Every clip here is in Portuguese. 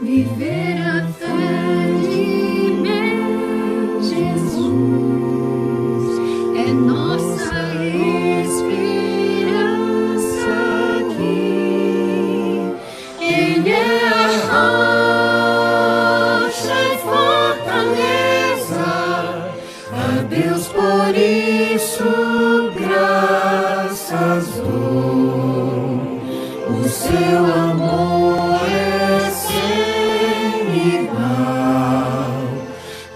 viver a fé de meu Jesus é nossa esperança aqui. Ele é a rocha e fortaleza, a Deus por isso graças dou. O seu amor é sem igual,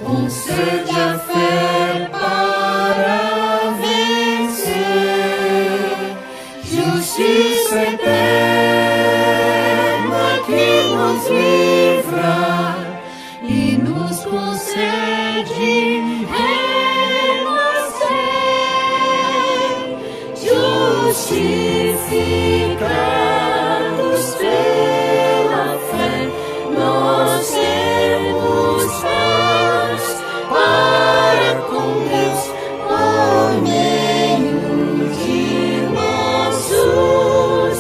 concede a fé para vencer, justiça eterna que nos livra e nos concede renascer, justificados pela fé, nós temos paz para com Deus por meio de nosso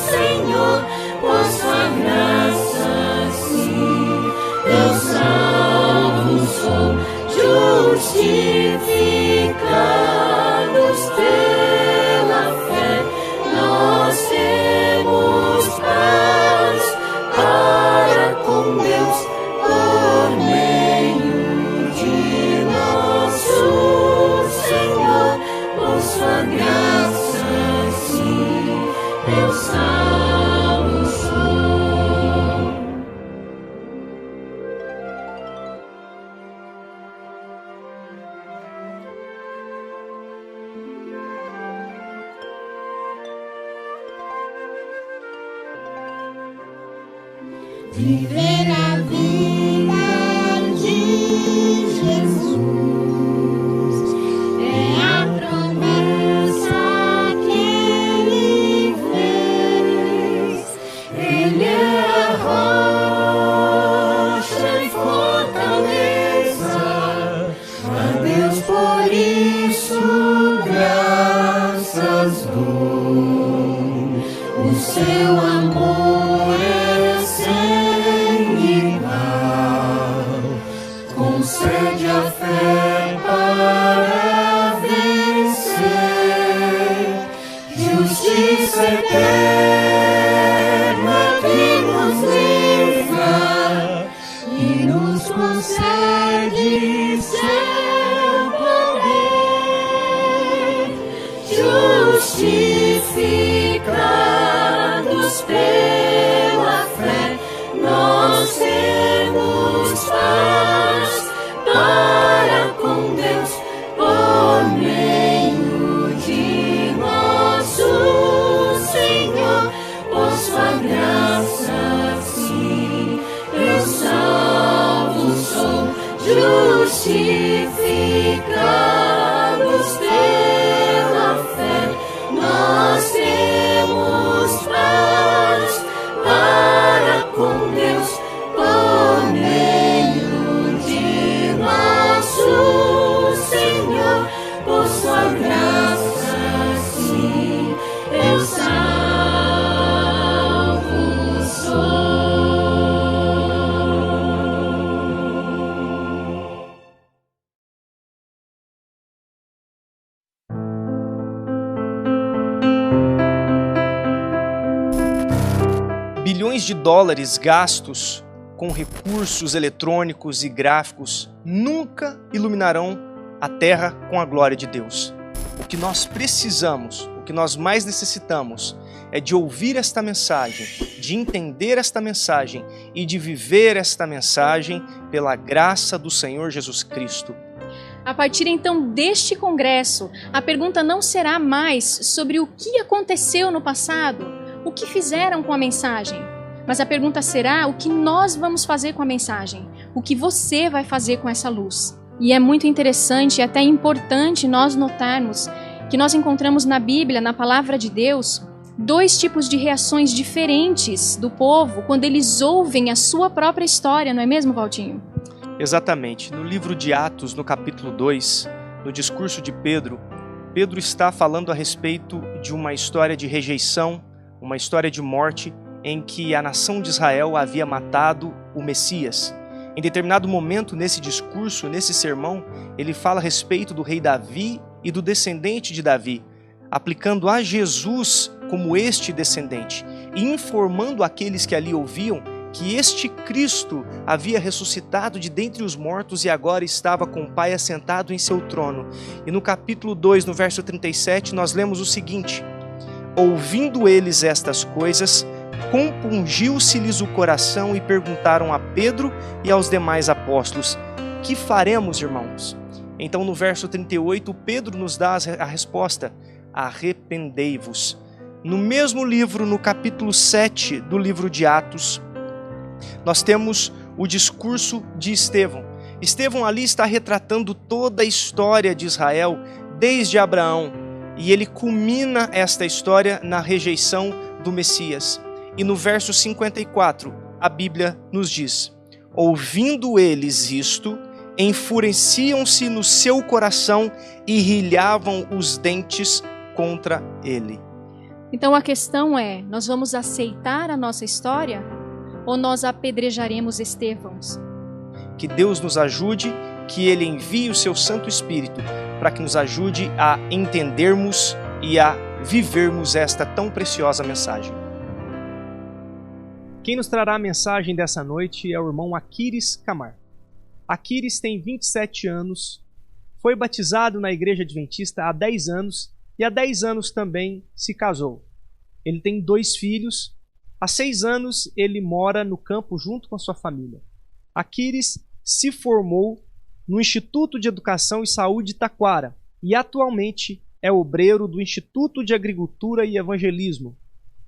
Senhor, por sua graça sim, eu salvo sou, justificados pela fé, nós temos paz para com Deus por meio de nosso Senhor, por sua graça sim, eu salvo sou. Viver a vida de Jesus é a promessa que Ele fez. Ele é a rocha e fortaleza, a Deus por isso graças dou. O seu amor é concede a fé para vencer, justiça eterna que nos livra e nos concede seu poder, justificados pela fé, nós temos paz para com Deus por meio de nosso Senhor, por sua graça sim, eu salvo sou, justificados pela fé, nós temos paz para com Deus por meio de nosso Senhor, por sua graça sim, eu salvo sou. Bilhões de dólares gastos com recursos eletrônicos e gráficos nunca iluminarão a Terra com a glória de Deus. O que nós precisamos, o que nós mais necessitamos é de ouvir esta mensagem, de entender esta mensagem e de viver esta mensagem pela graça do Senhor Jesus Cristo. A partir então deste congresso, a pergunta não será mais sobre o que aconteceu no passado, o que fizeram com a mensagem, mas a pergunta será o que nós vamos fazer com a mensagem, o que você vai fazer com essa luz. E é muito interessante e até importante nós notarmos que nós encontramos na Bíblia, na Palavra de Deus, dois tipos de reações diferentes do povo quando eles ouvem a sua própria história, não é mesmo, Valtinho? Exatamente. No livro de Atos, no capítulo 2, no discurso de Pedro, Pedro está falando a respeito de uma história de rejeição, uma história de morte em que a nação de Israel havia matado o Messias. Em determinado momento, nesse discurso, nesse sermão, ele fala a respeito do rei Davi e do descendente de Davi, aplicando a Jesus como este descendente e informando aqueles que ali ouviam que este Cristo havia ressuscitado de dentre os mortos e agora estava com o Pai assentado em seu trono. E no capítulo 2, no verso 37, nós lemos o seguinte: ouvindo eles estas coisas, compungiu-se-lhes o coração e perguntaram a Pedro e aos demais apóstolos: que faremos, irmãos? Então no verso 38, Pedro nos dá a resposta: arrependei-vos. No mesmo livro, no capítulo 7 do livro de Atos, nós temos o discurso de Estevão. Estevão ali está retratando toda a história de Israel, desde Abraão, e ele culmina esta história na rejeição do Messias. E no verso 54, a Bíblia nos diz: ouvindo eles isto, enfureciam-se no seu coração e rilhavam os dentes contra ele. Então a questão é, nós vamos aceitar a nossa história ou nós apedrejaremos Estevãos? Que Deus nos ajude, que Ele envie o seu Santo Espírito para que nos ajude a entendermos e a vivermos esta tão preciosa mensagem. Quem nos trará a mensagem dessa noite é o irmão Aquiles Camar. Aquiles tem 27 anos, foi batizado na Igreja Adventista há 10 anos e há 10 anos também se casou. Ele tem 2 filhos. Há 6 anos ele mora no campo junto com a sua família. Aquiles se formou no Instituto de Educação e Saúde de Taquara e atualmente é obreiro do Instituto de Agricultura e Evangelismo.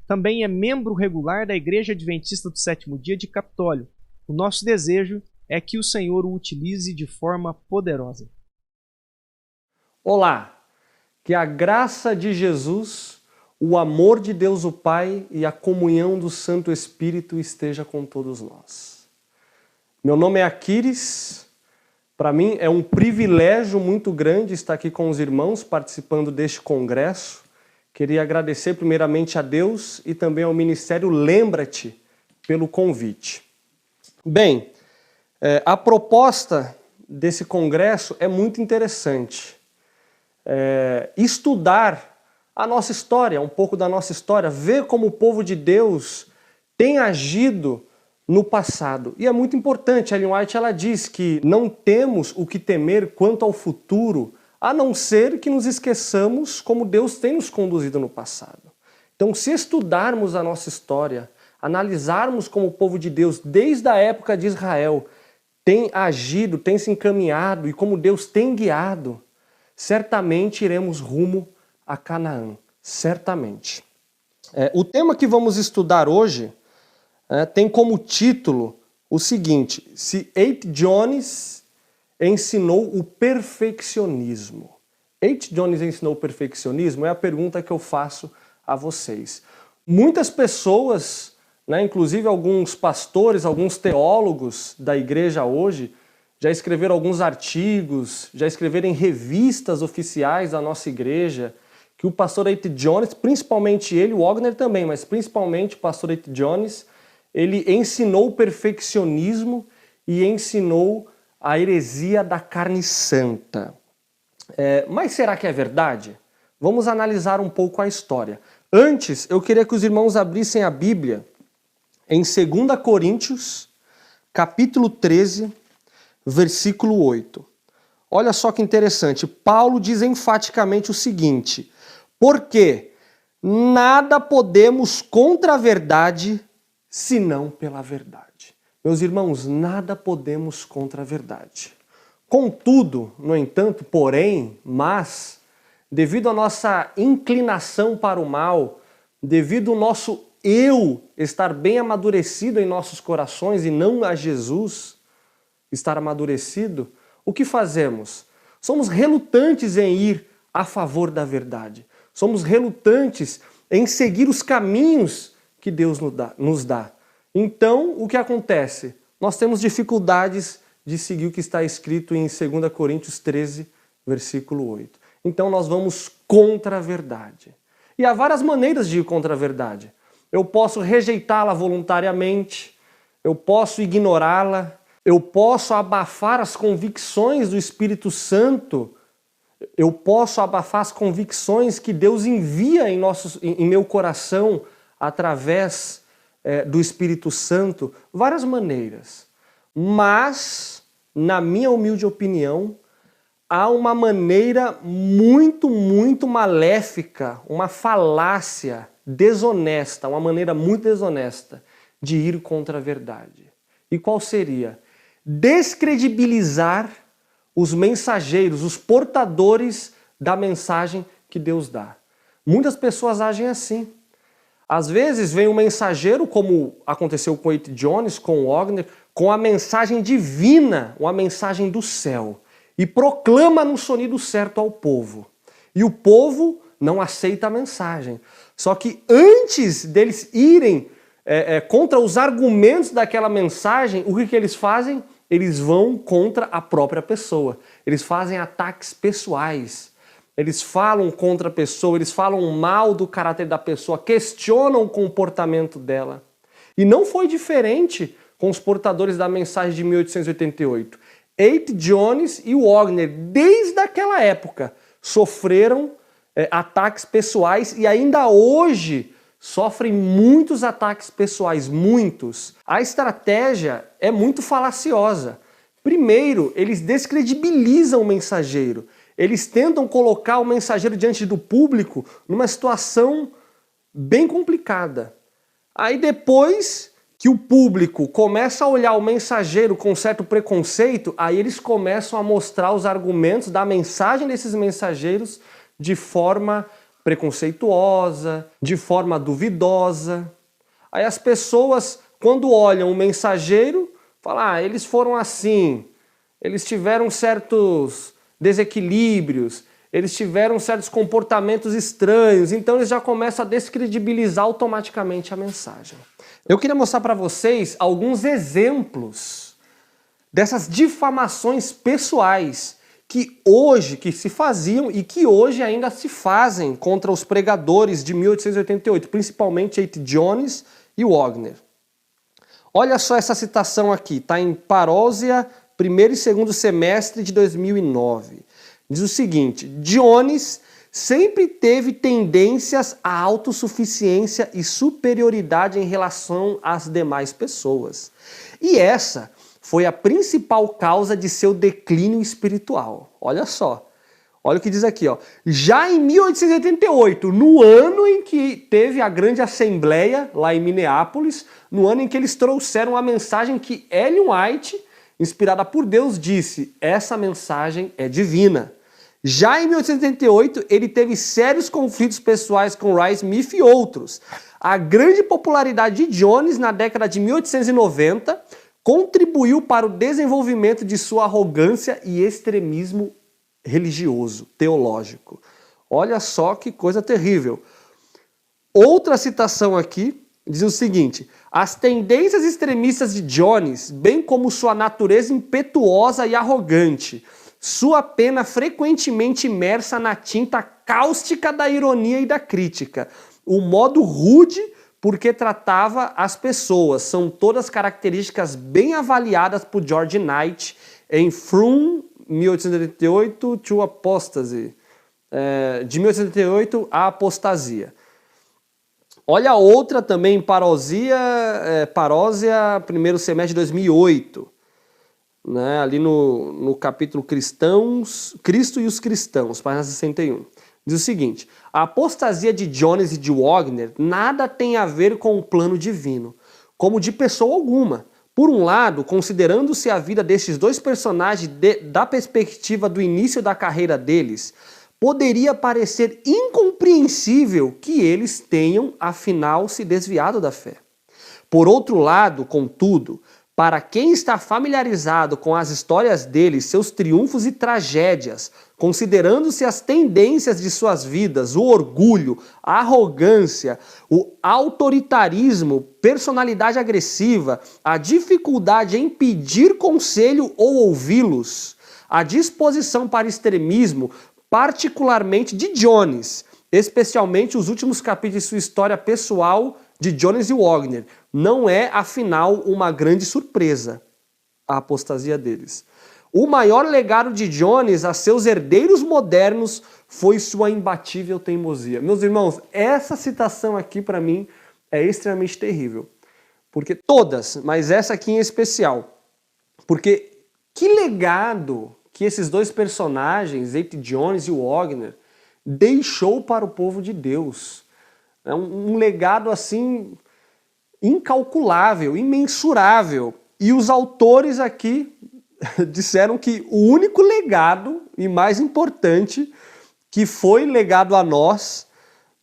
Também é membro regular da Igreja Adventista do Sétimo Dia de Capitólio. O nosso desejo é que o Senhor o utilize de forma poderosa. Olá, que a graça de Jesus, o amor de Deus o Pai e a comunhão do Santo Espírito esteja com todos nós. Meu nome é Aquiles. Para mim é um privilégio muito grande estar aqui com os irmãos participando deste congresso. Queria agradecer primeiramente a Deus e também ao Ministério Lembra-te pelo convite. Bem, a proposta desse congresso é muito interessante. Estudar a nossa história, um pouco da nossa história, ver como o povo de Deus tem agido no passado. E é muito importante, Ellen White ela diz que não temos o que temer quanto ao futuro, a não ser que nos esqueçamos como Deus tem nos conduzido no passado. Então, se estudarmos a nossa história, analisarmos como o povo de Deus, desde a época de Israel, tem agido, tem se encaminhado e como Deus tem guiado, certamente iremos rumo a Canaã, certamente. O tema que vamos estudar hoje tem como título o seguinte: se H. Jones ensinou o perfeccionismo. H. Jones ensinou o perfeccionismo? É a pergunta que eu faço a vocês. Muitas pessoas, inclusive alguns pastores, alguns teólogos da igreja hoje, já escreveram alguns artigos, já escreveram em revistas oficiais da nossa igreja, que o pastor H. Jones, principalmente ele, o Wagner também, mas principalmente o pastor H. Jones, ele ensinou o perfeccionismo e ensinou a heresia da carne santa. Mas será que é verdade? Vamos analisar um pouco a história. Antes, eu queria que os irmãos abrissem a Bíblia em 2 Coríntios, capítulo 13, versículo 8. Olha só que interessante. Paulo diz enfaticamente o seguinte: porque nada podemos contra a verdade, senão pela verdade. Meus irmãos, nada podemos contra a verdade. Contudo, no entanto, porém, mas, devido à nossa inclinação para o mal, devido ao nosso eu estar bem amadurecido em nossos corações e não a Jesus estar amadurecido, o que fazemos? Somos relutantes em ir a favor da verdade. Somos relutantes em seguir os caminhos que Deus nos dá. Então, o que acontece? Nós temos dificuldades de seguir o que está escrito em 2 Coríntios 13, versículo 8. Então, nós vamos contra a verdade. E há várias maneiras de ir contra a verdade. eu posso rejeitá-la voluntariamente, eu posso ignorá-la, eu posso abafar as convicções do Espírito Santo, eu posso abafar as convicções que Deus envia em meu coração através do Espírito Santo, várias maneiras. Mas, na minha humilde opinião, há uma maneira muito, muito maléfica, uma falácia desonesta, uma maneira muito desonesta de ir contra a verdade. E qual seria? Descredibilizar os mensageiros, os portadores da mensagem que Deus dá. Muitas pessoas agem assim. Às vezes vem um mensageiro, como aconteceu com Ed Jones, com Wagner, com a mensagem divina, uma mensagem do céu, e proclama no sonido certo ao povo. E o povo não aceita a mensagem. Só que antes deles irem contra os argumentos daquela mensagem, o que eles fazem? Eles vão contra a própria pessoa. Eles fazem ataques pessoais. Eles falam contra a pessoa, eles falam mal do caráter da pessoa, questionam o comportamento dela. E não foi diferente com os portadores da mensagem de 1888. Ed Jones e Wagner, desde aquela época, sofreram ataques pessoais e ainda hoje sofrem muitos ataques pessoais, muitos. A estratégia é muito falaciosa. Primeiro, eles descredibilizam o mensageiro. Eles tentam colocar o mensageiro diante do público numa situação bem complicada. Aí depois que o público começa a olhar o mensageiro com certo preconceito, aí eles começam a mostrar os argumentos da mensagem desses mensageiros de forma preconceituosa, de forma duvidosa. Aí as pessoas, quando olham o mensageiro, falam, eles foram assim, eles tiveram certos desequilíbrios, eles tiveram certos comportamentos estranhos, então eles já começam a descredibilizar automaticamente a mensagem. Eu queria mostrar para vocês alguns exemplos dessas difamações pessoais que se faziam e que hoje ainda se fazem contra os pregadores de 1888, principalmente Ed Jones e Wagner. Olha só essa citação aqui, está em Parósia, primeiro e segundo semestre de 2009. Diz o seguinte: Jones sempre teve tendências à autossuficiência e superioridade em relação às demais pessoas. E essa foi a principal causa de seu declínio espiritual. Olha só. Olha o que diz aqui, ó. Já em 1888, no ano em que teve a grande assembleia lá em Minneapolis, no ano em que eles trouxeram a mensagem que Ellen White, inspirada por Deus, disse: essa mensagem é divina. Já em 1888, ele teve sérios conflitos pessoais com Ray Smith e outros. A grande popularidade de Jones na década de 1890 contribuiu para o desenvolvimento de sua arrogância e extremismo religioso, teológico. Olha só que coisa terrível. Outra citação aqui diz o seguinte: as tendências extremistas de Jones, bem como sua natureza impetuosa e arrogante, sua pena frequentemente imersa na tinta cáustica da ironia e da crítica, o modo rude porque tratava as pessoas, são todas características bem avaliadas por George Knight em From 1888 to Apostasy, de 1888 à apostasia. Olha a outra também, Parósia, primeiro semestre de 2008, né, ali no capítulo Cristo e os Cristãos, página 61. Diz o seguinte: a apostasia de Jones e de Wagner nada tem a ver com o plano divino, como de pessoa alguma. Por um lado, considerando-se a vida destes dois personagens da perspectiva do início da carreira deles, poderia parecer incompreensível que eles tenham, afinal, se desviado da fé. Por outro lado, contudo, para quem está familiarizado com as histórias deles, seus triunfos e tragédias, considerando-se as tendências de suas vidas, o orgulho, a arrogância, o autoritarismo, personalidade agressiva, a dificuldade em pedir conselho ou ouvi-los, a disposição para extremismo, particularmente de Jones, especialmente os últimos capítulos de sua história pessoal de Jones e Wagner. Não é, afinal, uma grande surpresa a apostasia deles. O maior legado de Jones a seus herdeiros modernos foi sua imbatível teimosia. Meus irmãos, essa citação aqui para mim é extremamente terrível. Porque todas, mas essa aqui em especial. Porque que legado que esses dois personagens, A.T. Jones e Wagner, deixou para o povo de Deus. É um legado assim incalculável, imensurável. E os autores aqui disseram que o único legado e mais importante que foi legado a nós,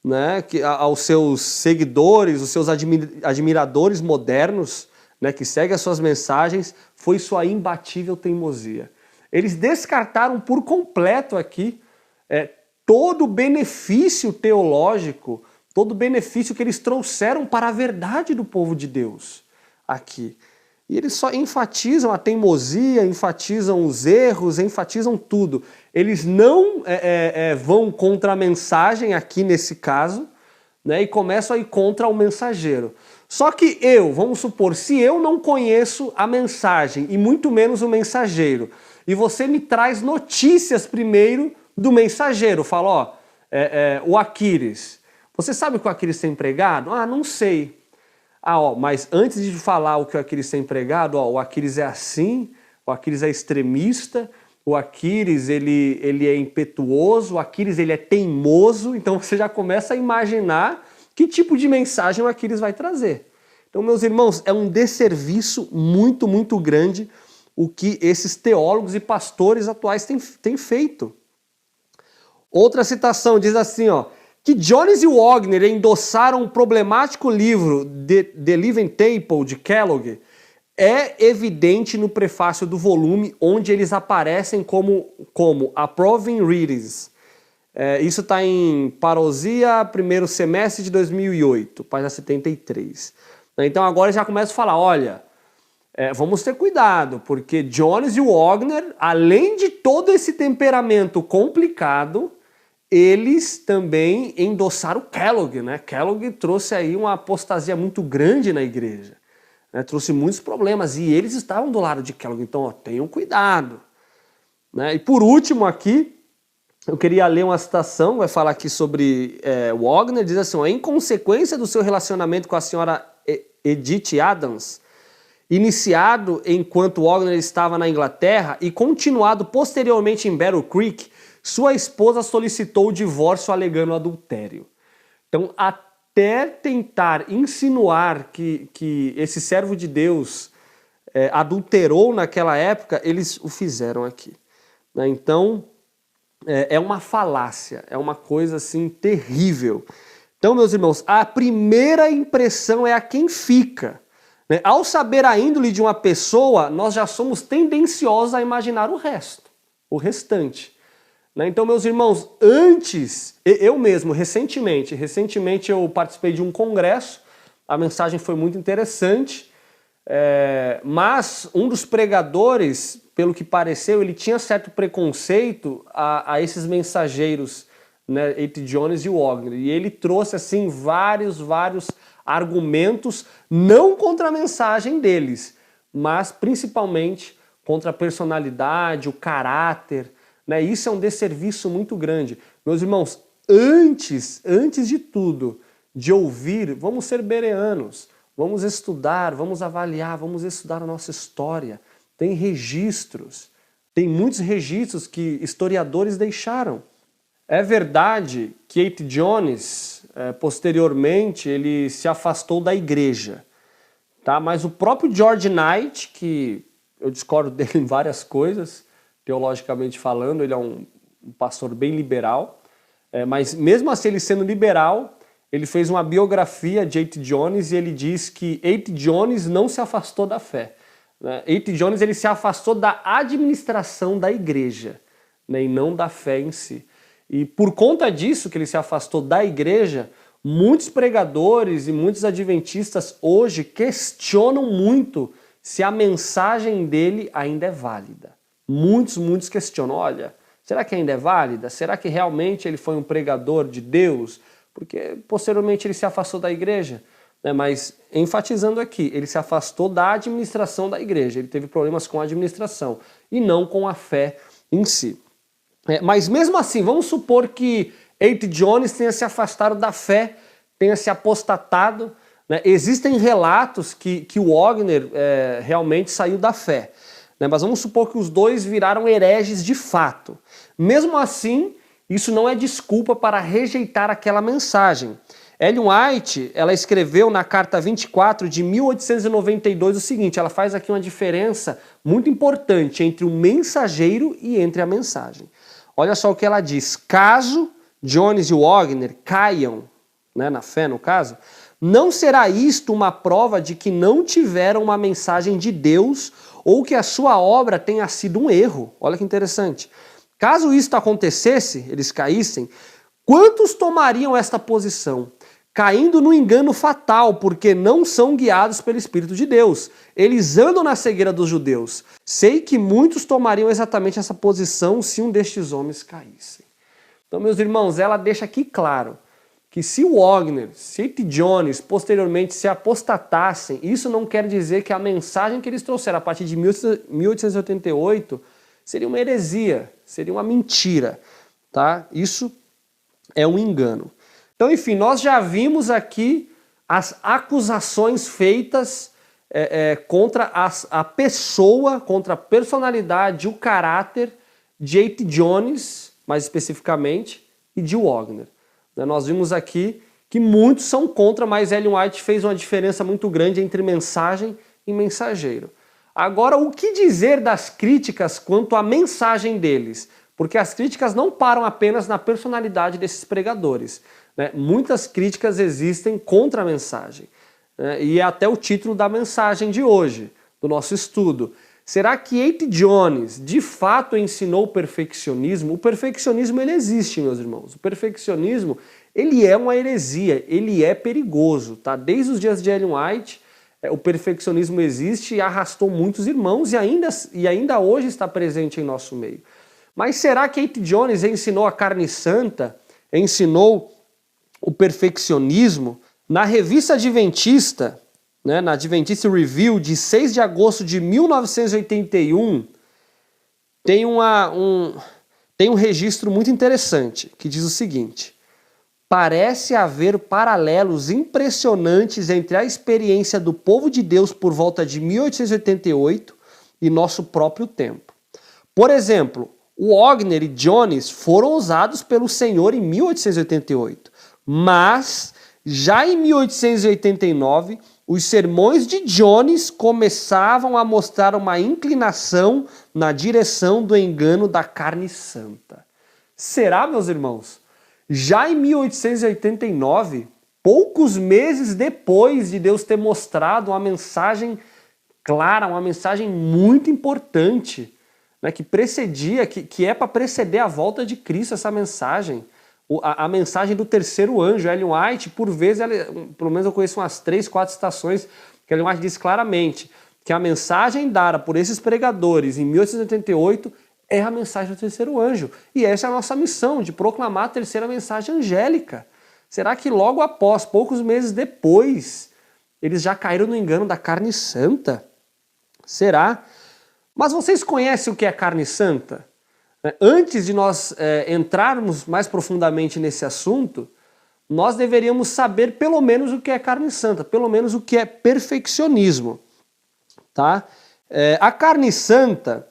né, aos seus seguidores, os seus admiradores modernos, né, que seguem as suas mensagens, foi sua imbatível teimosia. Eles descartaram por completo aqui todo o benefício teológico, todo o benefício que eles trouxeram para a verdade do povo de Deus aqui. E eles só enfatizam a teimosia, enfatizam os erros, enfatizam tudo. Eles não vão contra a mensagem aqui nesse caso, né, e começam a ir contra o mensageiro. Só que vamos supor, se eu não conheço a mensagem e muito menos o mensageiro, e você me traz notícias primeiro do mensageiro, fala, ó, o Aquiles, você sabe o que o Aquiles tem pregado? Ah, não sei. Mas antes de falar o que o Aquiles tem pregado, o Aquiles é assim, o Aquiles é extremista, o Aquiles ele é impetuoso, o Aquiles ele é teimoso, então você já começa a imaginar que tipo de mensagem o Aquiles vai trazer. Então, meus irmãos, é um desserviço muito, muito grande o que esses teólogos e pastores atuais têm feito. Outra citação diz assim, que Jones e Wagner endossaram o problemático livro The Living Temple de Kellogg é evidente no prefácio do volume, onde eles aparecem como Approving Readings. Isso está em Parousia, primeiro semestre de 2008, página 73. Então agora já começa a falar, olha, vamos ter cuidado, porque Jones e Wagner, além de todo esse temperamento complicado, eles também endossaram Kellogg, né? Kellogg trouxe aí uma apostasia muito grande na igreja, né? Trouxe muitos problemas e eles estavam do lado de Kellogg, então tenham cuidado, né? E por último aqui, eu queria ler uma citação, vai falar aqui sobre Wagner, diz assim, em consequência do seu relacionamento com a senhora Edith Adams, iniciado enquanto Wagner estava na Inglaterra e continuado posteriormente em Battle Creek, sua esposa solicitou o divórcio alegando adultério. Então, até tentar insinuar que esse servo de Deus adulterou naquela época, eles o fizeram aqui. Né? Então, é uma falácia, é uma coisa assim terrível. Então, meus irmãos, a primeira impressão é a quem fica. Né? Ao saber a índole de uma pessoa, nós já somos tendenciosos a imaginar o restante. Então, meus irmãos, eu mesmo, recentemente eu participei de um congresso, a mensagem foi muito interessante, mas um dos pregadores, pelo que pareceu, ele tinha certo preconceito a esses mensageiros, né, A.T. Jones e Wagner, e ele trouxe assim vários argumentos, não contra a mensagem deles, mas principalmente contra a personalidade, o caráter, né? Isso é um desserviço muito grande. Meus irmãos, antes de tudo, de ouvir, vamos ser bereanos, vamos estudar, vamos avaliar, vamos estudar a nossa história. Tem registros, tem muitos registros que historiadores deixaram. É verdade que A.T. Jones, posteriormente, ele se afastou da igreja, tá? Mas o próprio George Knight, que eu discordo dele em várias coisas, teologicamente falando, ele é um pastor bem liberal, mas mesmo assim ele sendo liberal, ele fez uma biografia de A.T. Jones e ele diz que A.T. Jones não se afastou da fé. Né? A.T. Jones ele se afastou da administração da igreja, né, e não da fé em si. E por conta disso que ele se afastou da igreja, muitos pregadores e muitos adventistas hoje questionam muito se a mensagem dele ainda é válida. Muitos questionam, olha, será que ainda é válida? Será que realmente ele foi um pregador de Deus? Porque posteriormente ele se afastou da igreja. né? Mas enfatizando aqui, ele se afastou da administração da igreja, ele teve problemas com a administração e não com a fé em si. Mas mesmo assim, vamos supor que A.T. Jones tenha se afastado da fé, tenha se apostatado, né? Existem relatos que o Wagner realmente saiu da fé, né? Mas vamos supor que os dois viraram hereges de fato. Mesmo assim, isso não é desculpa para rejeitar aquela mensagem. Ellen White, ela escreveu na carta 24 de 1892 o seguinte, ela faz aqui uma diferença muito importante entre o mensageiro e entre a mensagem. Olha só o que ela diz: caso Jones e Wagner caiam, né, na fé no caso, não será isto uma prova de que não tiveram uma mensagem de Deus ou que a sua obra tenha sido um erro. Olha que interessante. Caso isto acontecesse, eles caíssem, quantos tomariam esta posição? Caindo no engano fatal, porque não são guiados pelo Espírito de Deus. Eles andam na cegueira dos judeus. Sei que muitos tomariam exatamente essa posição se um destes homens caísse. Então, meus irmãos, ela deixa aqui claro que se o Wagner, se A.T. Jones, posteriormente se apostatassem, isso não quer dizer que a mensagem que eles trouxeram a partir de 1888 seria uma heresia, seria uma mentira, tá? Isso é um engano. Então, enfim, nós já vimos aqui as acusações feitas contra a pessoa, contra a personalidade, o caráter de A.T. Jones, mais especificamente, e de Wagner. Nós vimos aqui que muitos são contra, mas Ellen White fez uma diferença muito grande entre mensagem e mensageiro. Agora, o que dizer das críticas quanto à mensagem deles? Porque as críticas não param apenas na personalidade desses pregadores, né? Muitas críticas existem contra a mensagem, né? E é até o título da mensagem de hoje, do nosso estudo. Será que A.T. Jones de fato ensinou o perfeccionismo? O perfeccionismo ele existe, meus irmãos. O perfeccionismo ele é uma heresia, ele é perigoso, tá? Desde os dias de Ellen White, o perfeccionismo existe e arrastou muitos irmãos e ainda hoje está presente em nosso meio. Mas será que A.T. Jones ensinou a carne santa? Ensinou o perfeccionismo? Na revista Adventista, né, na Adventist Review, de 6 de agosto de 1981, tem um registro muito interessante, que diz o seguinte: parece haver paralelos impressionantes entre a experiência do povo de Deus por volta de 1888 e nosso próprio tempo. Por exemplo, Wagner e Jones foram usados pelo Senhor em 1888, mas já em 1889, os sermões de Jones começavam a mostrar uma inclinação na direção do engano da carne santa. Será, meus irmãos? Já em 1889, poucos meses depois de Deus ter mostrado uma mensagem clara, uma mensagem muito importante, né, que precedia, que é para preceder a volta de Cristo, essa mensagem. A mensagem do terceiro anjo. Ellen White, por vezes, pelo menos eu conheço umas 3, 4 citações que Ellen White diz claramente que a mensagem dada por esses pregadores em 1888 é a mensagem do terceiro anjo. E essa é a nossa missão, de proclamar a terceira mensagem angélica. Será que logo após, poucos meses depois, eles já caíram no engano da carne santa? Será? Mas vocês conhecem o que é carne santa? Antes de nós entrarmos mais profundamente nesse assunto, nós deveríamos saber pelo menos o que é carne santa, pelo menos o que é perfeccionismo. Tá? A carne santa,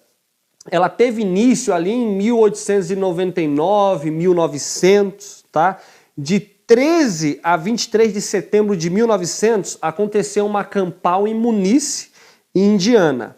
ela teve início ali em 1899, 1900, tá? De 13 a 23 de setembro de 1900, aconteceu uma campal em Munice, Indiana.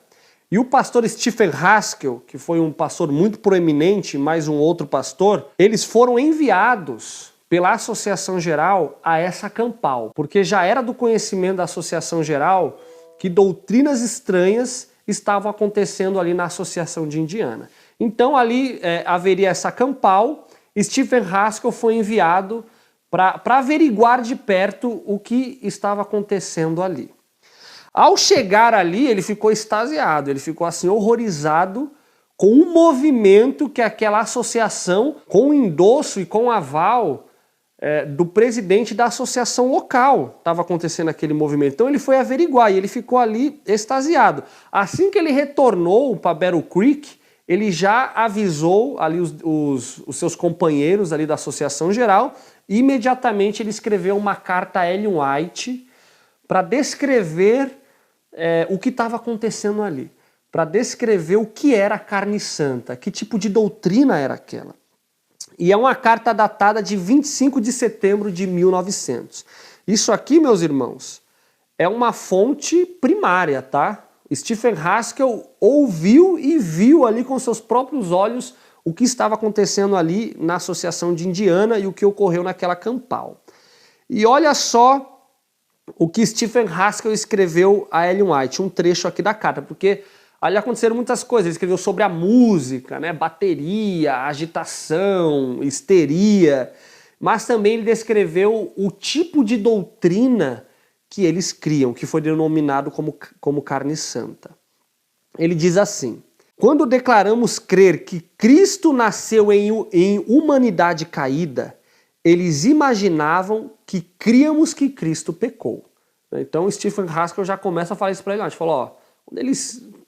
E o pastor Stephen Haskell, que foi um pastor muito proeminente, mais um outro pastor, eles foram enviados pela Associação Geral a essa campal, porque já era do conhecimento da Associação Geral que doutrinas estranhas estavam acontecendo ali na Associação de Indiana. Então ali haveria essa campal, Stephen Haskell foi enviado para averiguar de perto o que estava acontecendo ali. Ao chegar ali, ele ficou extasiado, ele ficou assim horrorizado com o movimento que aquela associação, com o endosso e com o aval do presidente da associação local. Estava acontecendo aquele movimento. Então ele foi averiguar e ele ficou ali extasiado. Assim que ele retornou para Battle Creek, ele já avisou ali os seus companheiros ali da associação geral e imediatamente ele escreveu uma carta a Ellen White para descrever o que estava acontecendo ali, para descrever o que era a carne santa, que tipo de doutrina era aquela. E é uma carta datada de 25 de setembro de 1900. Isso aqui, meus irmãos, é uma fonte primária, tá? Stephen Haskell ouviu e viu ali com seus próprios olhos o que estava acontecendo ali na Associação de Indiana e o que ocorreu naquela campal. E olha só o que Stephen Haskell escreveu a Ellen White, um trecho aqui da carta, porque ali aconteceram muitas coisas. Ele escreveu sobre a música, né, bateria, agitação, histeria, mas também ele descreveu o tipo de doutrina que eles criam, que foi denominado como carne santa. Ele diz assim: quando declaramos crer que Cristo nasceu em humanidade caída, eles imaginavam que críamos que Cristo pecou. Então Stephen Haskell já começa a falar isso para ele. A gente falou, ó,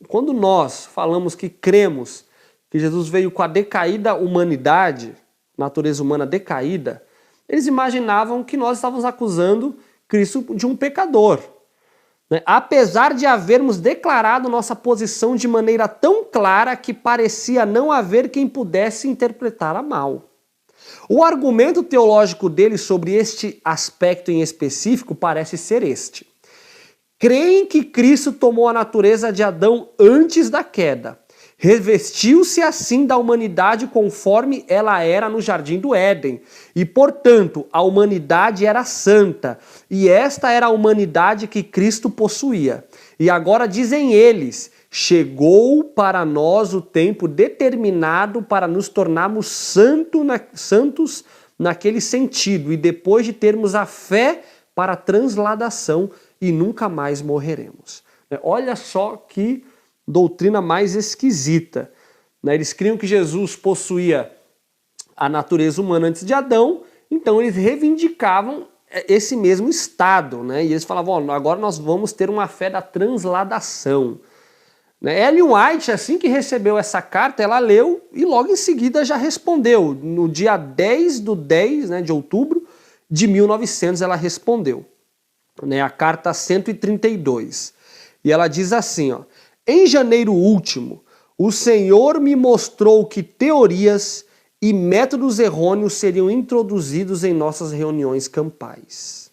quando nós falamos que cremos que Jesus veio com a decaída humanidade, natureza humana decaída, eles imaginavam que nós estávamos acusando Cristo de um pecador. Apesar de havermos declarado nossa posição de maneira tão clara que parecia não haver quem pudesse interpretá-la mal. O argumento teológico dele sobre este aspecto em específico parece ser este: creem que Cristo tomou a natureza de Adão antes da queda, revestiu-se assim da humanidade conforme ela era no Jardim do Éden, e portanto a humanidade era santa, e esta era a humanidade que Cristo possuía. E agora dizem eles: chegou para nós o tempo determinado para nos tornarmos santos naquele sentido, e depois de termos a fé para a transladação, e nunca mais morreremos. Olha só que doutrina mais esquisita. Eles criam que Jesus possuía a natureza humana antes de Adão, então eles reivindicavam esse mesmo estado, e eles falavam, agora nós vamos ter uma fé da transladação. Ellen White, assim que recebeu essa carta, ela leu e logo em seguida já respondeu. No dia 10 de outubro de 1900 ela respondeu. A carta 132. E ela diz assim, ó: em janeiro último, o Senhor me mostrou que teorias e métodos errôneos seriam introduzidos em nossas reuniões campais.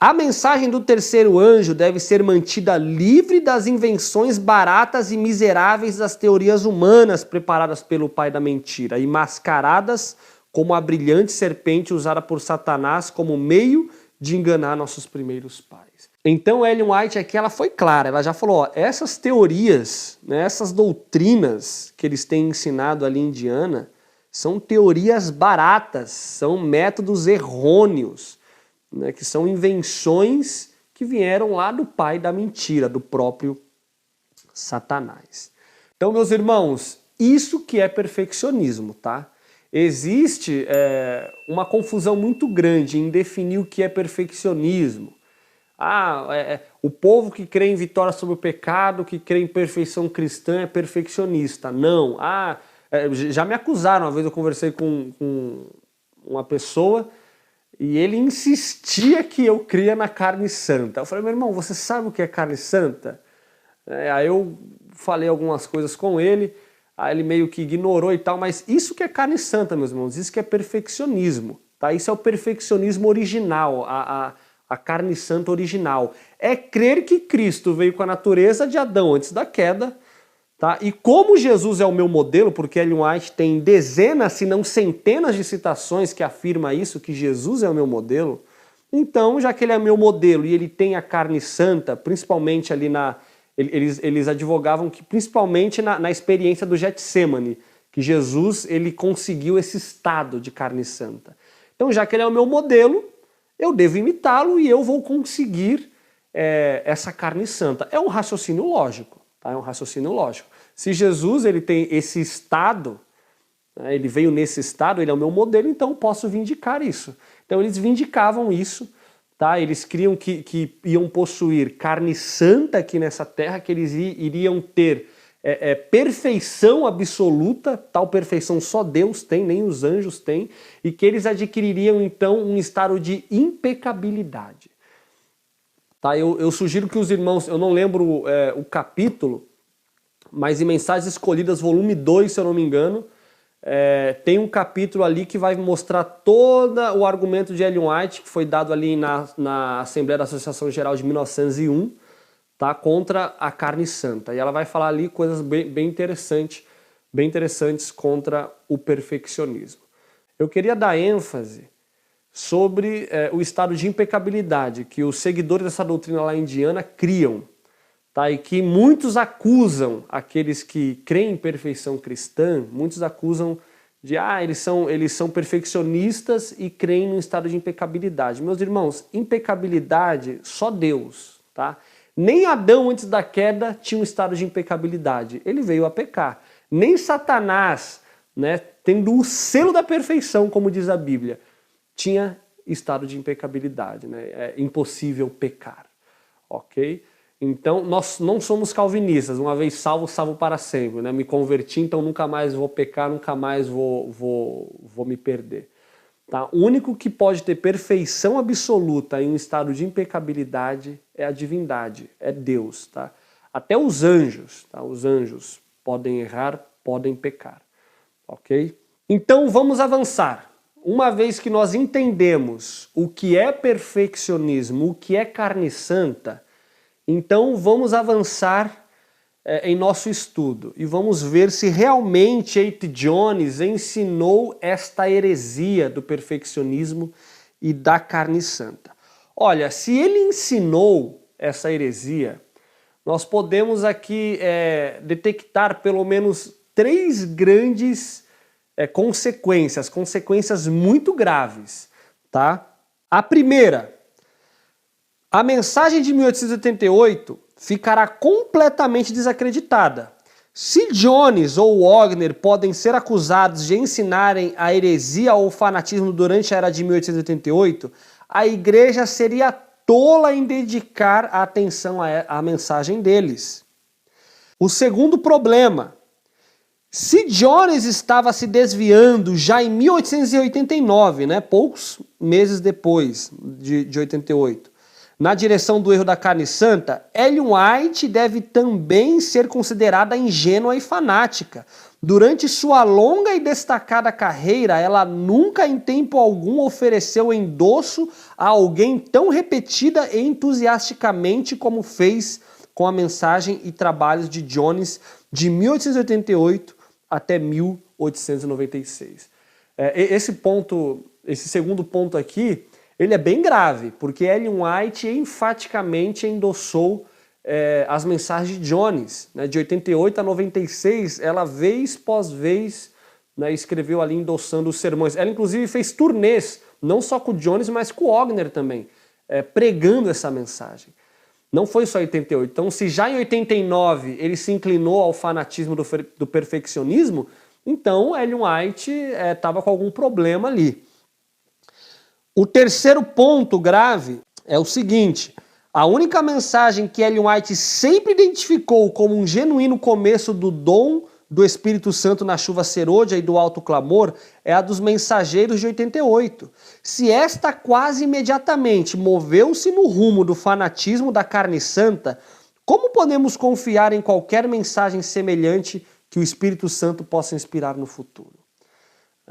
A mensagem do terceiro anjo deve ser mantida livre das invenções baratas e miseráveis das teorias humanas preparadas pelo pai da mentira e mascaradas como a brilhante serpente usada por Satanás como meio de enganar nossos primeiros pais. Então Ellen White aqui ela foi clara, ela já falou, ó, essas teorias, essas doutrinas que eles têm ensinado ali em Indiana são teorias baratas, são métodos errôneos, que são invenções que vieram lá do pai da mentira, do próprio Satanás. Então, meus irmãos, isso que é perfeccionismo, tá? Existe uma confusão muito grande em definir o que é perfeccionismo. O povo que crê em vitória sobre o pecado, que crê em perfeição cristã é perfeccionista. Não. Já me acusaram, uma vez eu conversei com uma pessoa e ele insistia que eu cria na carne santa. Eu falei, meu irmão, você sabe o que é carne santa? Aí eu falei algumas coisas com ele, aí ele meio que ignorou e tal, mas isso que é carne santa, meus irmãos, isso que é perfeccionismo, tá? Isso é o perfeccionismo original, a carne santa original. É crer que Cristo veio com a natureza de Adão antes da queda, tá? E como Jesus é o meu modelo, porque Ellen White tem dezenas, se não centenas de citações que afirma isso, que Jesus é o meu modelo, então, já que ele é meu modelo e ele tem a carne santa, principalmente ali eles advogavam que principalmente na experiência do Getsemane, que Jesus ele conseguiu esse estado de carne santa. Então, já que ele é o meu modelo, eu devo imitá-lo e eu vou conseguir essa carne santa. É um raciocínio lógico, tá? É um raciocínio lógico. Se Jesus ele tem esse estado Ele veio nesse estado, ele é o meu modelo, então posso vindicar isso. Então eles vindicavam isso, tá? Eles criam que iam possuir carne santa aqui nessa terra, que eles iriam ter perfeição absoluta, tal perfeição só Deus tem, nem os anjos têm, e que eles adquiririam então um estado de impecabilidade. Tá? Eu sugiro que os irmãos, eu não lembro o capítulo, mas em Mensagens Escolhidas, volume 2, se eu não me engano, tem um capítulo ali que vai mostrar todo o argumento de Ellen White, que foi dado ali na Assembleia da Associação Geral de 1901, tá, contra a carne santa. E ela vai falar ali coisas bem interessantes contra o perfeccionismo. Eu queria dar ênfase sobre o estado de impecabilidade que os seguidores dessa doutrina lá indiana criam, tá, e que muitos acusam aqueles que creem em perfeição cristã, muitos acusam de eles são perfeccionistas e creem no estado de impecabilidade. Meus irmãos, impecabilidade só Deus, tá? Nem Adão, antes da queda, tinha um estado de impecabilidade. Ele veio a pecar. Nem Satanás, né, tendo o selo da perfeição, como diz a Bíblia, tinha estado de impecabilidade. Né? É impossível pecar. Ok? Então, nós não somos calvinistas. Uma vez salvo, salvo para sempre. Né? Me converti, então nunca mais vou pecar, nunca mais vou me perder. Tá? O único que pode ter perfeição absoluta em um estado de impecabilidade é a divindade, é Deus. Tá? Até os anjos, tá? Os anjos podem errar, podem pecar. Ok? Então vamos avançar. Uma vez que nós entendemos o que é perfeccionismo, o que é carne santa, então vamos avançar em nosso estudo e vamos ver se realmente A.T. Jones ensinou esta heresia do perfeccionismo e da carne santa. Olha, se ele ensinou essa heresia, nós podemos aqui detectar pelo menos 3 grandes consequências muito graves, tá? A primeira, a mensagem de 1888 ficará completamente desacreditada. Se Jones ou Wagner podem ser acusados de ensinarem a heresia ou o fanatismo durante a era de 1888, a igreja seria tola em dedicar a atenção à mensagem deles. O segundo problema, se Jones estava se desviando já em 1889, né, poucos meses depois de 88, na direção do erro da carne santa, Ellen White deve também ser considerada ingênua e fanática. Durante sua longa e destacada carreira, ela nunca em tempo algum ofereceu endosso a alguém tão repetida e entusiasticamente como fez com a mensagem e trabalhos de Jones de 1888 até 1896. Esse segundo ponto aqui, ele é bem grave, porque Ellen White enfaticamente endossou as mensagens de Jones. Né? De 88 a 96, ela vez pós vez, né, escreveu ali endossando os sermões. Ela inclusive fez turnês, não só com o Jones, mas com o Wagner também, pregando essa mensagem. Não foi só em 88. Então, se já em 89 ele se inclinou ao fanatismo do perfeccionismo, então Ellen White estava com algum problema ali. O terceiro ponto grave é o seguinte: a única mensagem que Ellen White sempre identificou como um genuíno começo do dom do Espírito Santo na chuva serôdia e do alto clamor é a dos mensageiros de 88. Se esta quase imediatamente moveu-se no rumo do fanatismo da carne santa, como podemos confiar em qualquer mensagem semelhante que o Espírito Santo possa inspirar no futuro?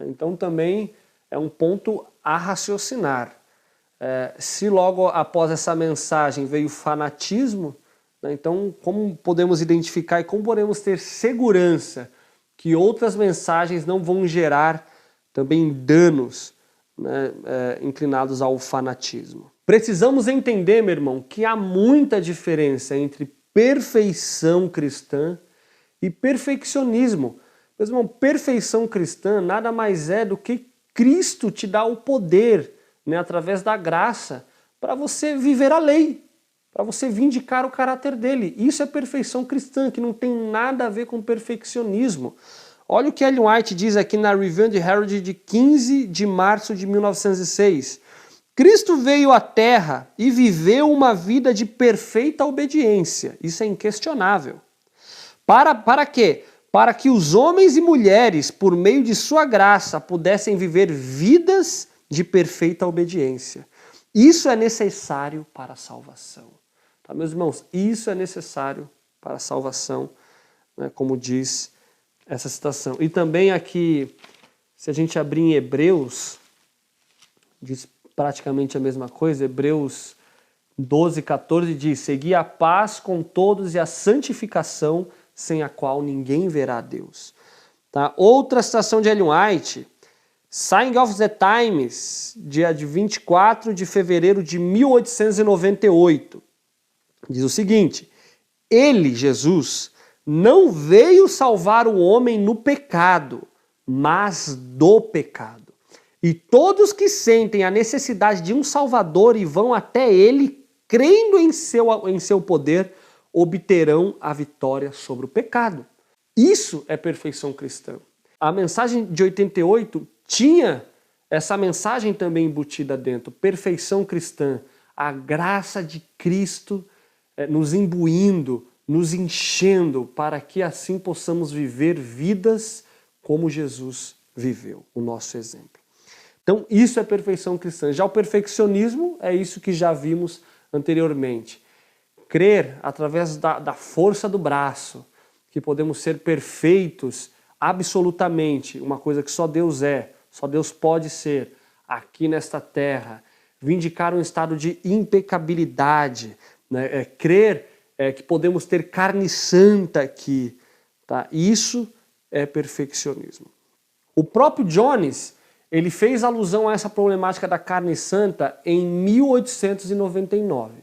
Então também é um ponto a raciocinar. Se logo após essa mensagem veio fanatismo, né, então como podemos identificar e como podemos ter segurança que outras mensagens não vão gerar também danos, né, inclinados ao fanatismo? Precisamos entender, meu irmão, que há muita diferença entre perfeição cristã e perfeccionismo. Meu irmão, perfeição cristã nada mais é do que Cristo te dá o poder, né, através da graça, para você viver a lei, para você vindicar o caráter dele. Isso é perfeição cristã, que não tem nada a ver com perfeccionismo. Olha o que Ellen White diz aqui na Review and Herald de 15 de março de 1906. Cristo veio à Terra e viveu uma vida de perfeita obediência. Isso é inquestionável. Para quê? Para que os homens e mulheres, por meio de sua graça, pudessem viver vidas de perfeita obediência. Isso é necessário para a salvação. Tá, meus irmãos? Isso é necessário para a salvação, né, como diz essa citação. E também aqui, se a gente abrir em Hebreus, diz praticamente a mesma coisa, Hebreus 12, 14 diz: segui a paz com todos e a santificação, sem a qual ninguém verá a Deus. Tá? Outra citação de Ellen White, Sign of the Times, dia de 24 de fevereiro de 1898, diz o seguinte: ele, Jesus, não veio salvar o homem no pecado, mas do pecado. E todos que sentem a necessidade de um Salvador e vão até ele, crendo em seu poder, obterão a vitória sobre o pecado. Isso é perfeição cristã. A mensagem de 88 tinha essa mensagem também embutida dentro. Perfeição cristã, a graça de Cristo nos imbuindo, nos enchendo, para que assim possamos viver vidas como Jesus viveu, o nosso exemplo. Então isso é perfeição cristã. Já o perfeccionismo é isso que já vimos anteriormente. Crer através da força do braço, que podemos ser perfeitos absolutamente, uma coisa que só Deus é, só Deus pode ser, aqui nesta terra. Vindicar um estado de impecabilidade, né? Crer que podemos ter carne santa aqui. Tá? Isso é perfeccionismo. O próprio Jones, ele fez alusão a essa problemática da carne santa em 1899.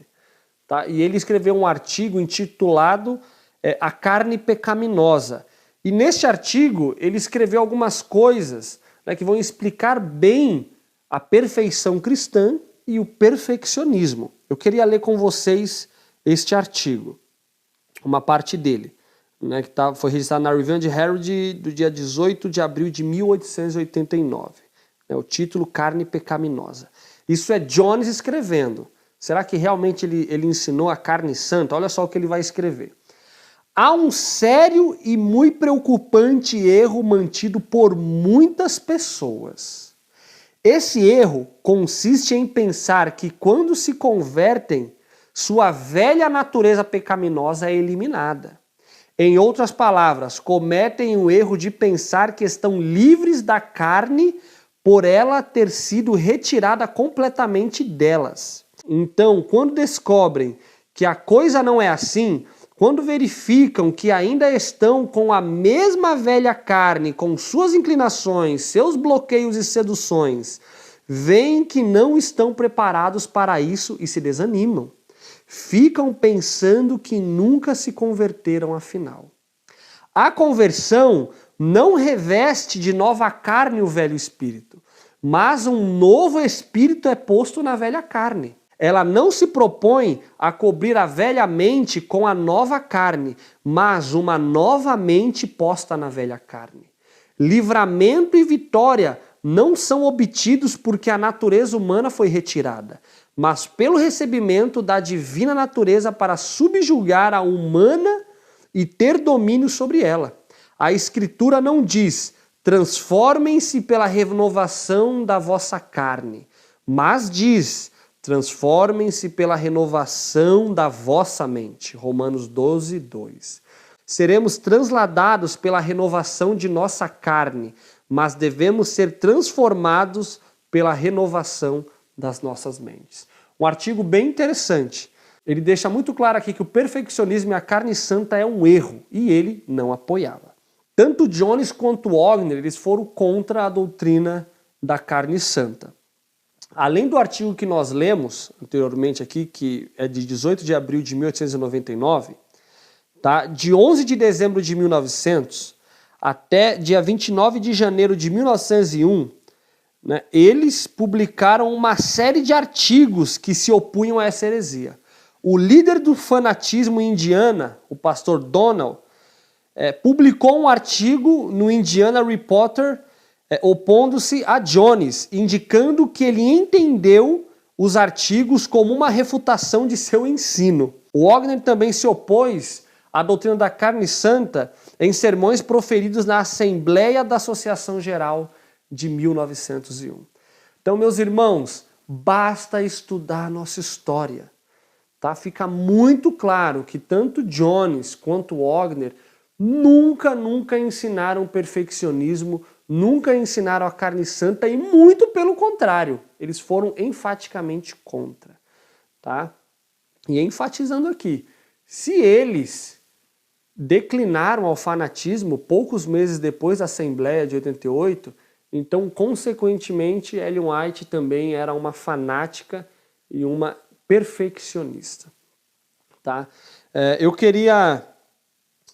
Tá? E ele escreveu um artigo intitulado A Carne Pecaminosa. E neste artigo ele escreveu algumas coisas, né, que vão explicar bem a perfeição cristã e o perfeccionismo. Eu queria ler com vocês este artigo, uma parte dele, né, que foi registrado na Review and Herald do dia 18 de abril de 1889. O título Carne Pecaminosa. Isso é Jones escrevendo. Será que realmente ele ensinou a carne santa? Olha só o que ele vai escrever. Há um sério e muito preocupante erro mantido por muitas pessoas. Esse erro consiste em pensar que quando se convertem, sua velha natureza pecaminosa é eliminada. Em outras palavras, cometem o erro de pensar que estão livres da carne por ela ter sido retirada completamente delas. Então, quando descobrem que a coisa não é assim, quando verificam que ainda estão com a mesma velha carne, com suas inclinações, seus bloqueios e seduções, veem que não estão preparados para isso e se desanimam. Ficam pensando que nunca se converteram afinal. A conversão não reveste de nova carne o velho espírito, mas um novo espírito é posto na velha carne. Ela não se propõe a cobrir a velha mente com a nova carne, mas uma nova mente posta na velha carne. Livramento e vitória não são obtidos porque a natureza humana foi retirada, mas pelo recebimento da divina natureza para subjugar a humana e ter domínio sobre ela. A Escritura não diz: transformem-se pela renovação da vossa carne, mas diz: transformem-se pela renovação da vossa mente. Romanos 12, 2. Seremos transladados pela renovação de nossa carne, mas devemos ser transformados pela renovação das nossas mentes. Um artigo bem interessante. Ele deixa muito claro aqui que o perfeccionismo e a carne santa é um erro, e ele não apoiava. Tanto Jones quanto Wagner, eles foram contra a doutrina da carne santa. Além do artigo que nós lemos anteriormente aqui, que é de 18 de abril de 1899, tá? De 11 de dezembro de 1900 até dia 29 de janeiro de 1901, né, eles publicaram uma série de artigos que se opunham a essa heresia. O líder do fanatismo em Indiana, o pastor Donald, publicou um artigo no Indiana Reporter opondo-se a Jones, indicando que ele entendeu os artigos como uma refutação de seu ensino. Wagner também se opôs à doutrina da carne santa em sermões proferidos na Assembleia da Associação Geral de 1901. Então, meus irmãos, basta estudar nossa história. Tá? Fica muito claro que tanto Jones quanto Wagner nunca ensinaram perfeccionismo, nunca ensinaram a carne santa e muito pelo contrário, eles foram enfaticamente contra. Tá? E enfatizando aqui, se eles declinaram ao fanatismo poucos meses depois da Assembleia de 88, então, consequentemente, Ellen White também era uma fanática e uma perfeccionista. Tá? Eu queria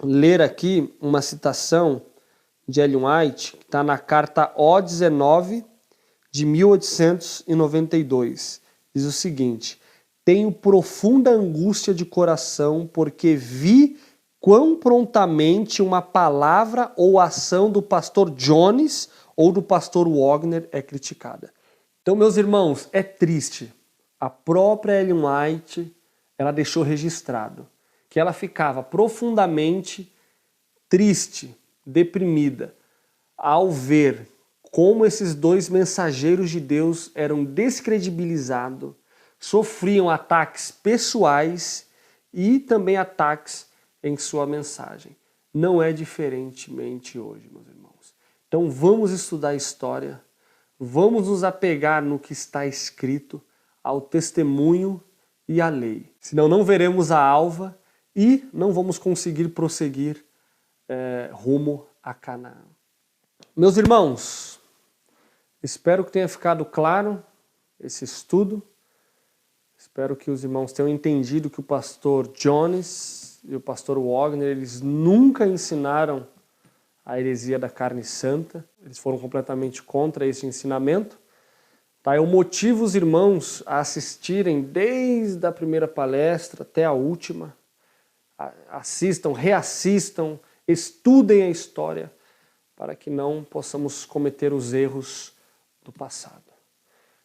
ler aqui uma citação de Ellen White, que está na carta O19 de 1892. Diz o seguinte: tenho profunda angústia de coração porque vi quão prontamente uma palavra ou ação do pastor Jones ou do pastor Wagner é criticada. Então, meus irmãos, é triste. A própria Ellen White, ela deixou registrado que ela ficava profundamente triste, deprimida, ao ver como esses dois mensageiros de Deus eram descredibilizados, sofriam ataques pessoais e também ataques em sua mensagem. Não é diferentemente hoje, meus irmãos. Então vamos estudar a história, vamos nos apegar no que está escrito, ao testemunho e à lei. Senão não veremos a alva e não vamos conseguir prosseguir rumo a Canaã. Meus irmãos, espero que tenha ficado claro esse estudo. Espero que os irmãos tenham entendido que o pastor Jones e o pastor Wagner, eles nunca ensinaram a heresia da carne santa. Eles foram completamente contra esse ensinamento. Tá? Eu motivo os irmãos a assistirem desde a primeira palestra até a última. Assistam, reassistam, estudem a história para que não possamos cometer os erros do passado.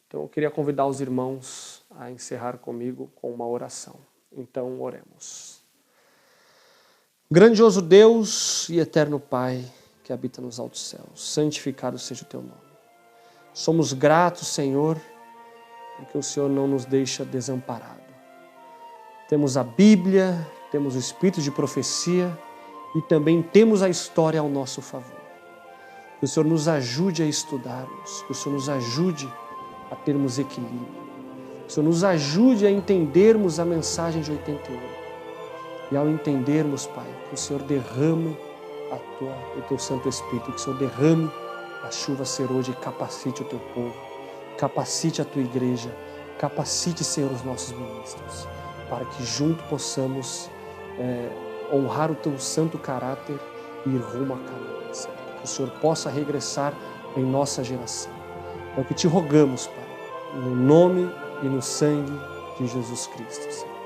Então eu queria convidar os irmãos a encerrar comigo com uma oração. Então oremos. Grandioso Deus e eterno Pai que habita nos altos céus, santificado seja o teu nome. Somos gratos, Senhor, porque o Senhor não nos deixa desamparado. Temos a Bíblia, temos o Espírito de profecia e também temos a história ao nosso favor. Que o Senhor nos ajude a estudarmos, que o Senhor nos ajude a termos equilíbrio, que o Senhor nos ajude a entendermos a mensagem de 88. E ao entendermos, Pai, que o Senhor derrame o teu Santo Espírito, que o Senhor derrame a chuva ser hoje e capacite o teu povo, capacite a tua igreja, capacite, Senhor, os nossos ministros, para que juntos possamos honrar o teu santo caráter e ir rumo a Canaã, Senhor. Que o Senhor possa regressar em nossa geração. É o que te rogamos, Pai, no nome e no sangue de Jesus Cristo, Senhor.